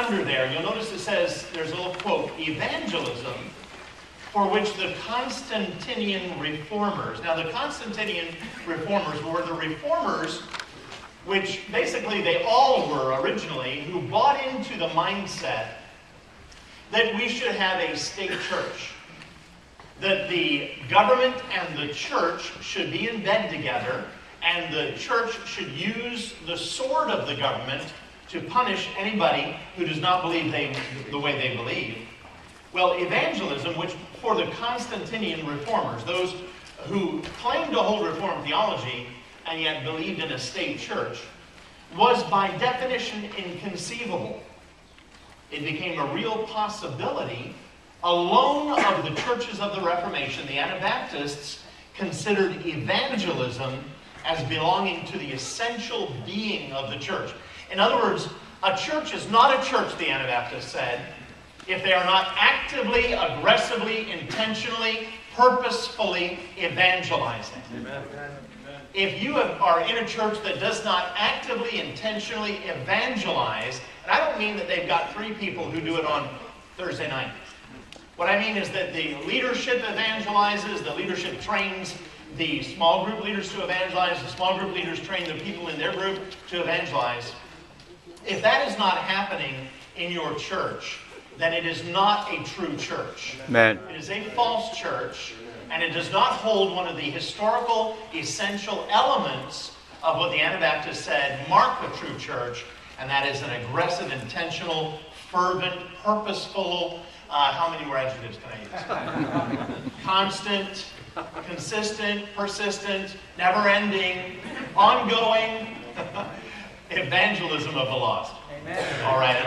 under there, you'll notice it says, there's a little quote, evangelism, for which the Constantinian reformers. Now, the Constantinian reformers were the reformers, which basically they all were originally, who bought into the mindset that we should have a state church. That the government and the church should be in bed together, and the church should use the sword of the government to punish anybody who does not believe the way they believe. Well, evangelism, which for the Constantinian reformers, those who claimed to hold Reformed theology and yet believed in a state church, was by definition inconceivable. It became a real possibility. Alone of the churches of the Reformation, the Anabaptists considered evangelism as belonging to the essential being of the church. In other words, a church is not a church, the Anabaptists said, if they are not actively, aggressively, intentionally, purposefully evangelizing. Amen. If you are in a church that does not actively, intentionally evangelize, and I don't mean that they've got 3 people who do it on Thursday night. What I mean is that the leadership evangelizes, the leadership trains the small group leaders to evangelize, the small group leaders train the people in their group to evangelize. If that is not happening in your church, then it is not a true church. Amen. It is a false church, and it does not hold one of the historical, essential elements of what the Anabaptists said mark the true church, and that is an aggressive, intentional, fervent, purposeful, how many more adjectives can I use? Constant, consistent, persistent, never-ending, ongoing evangelism of the lost. Amen. All right, and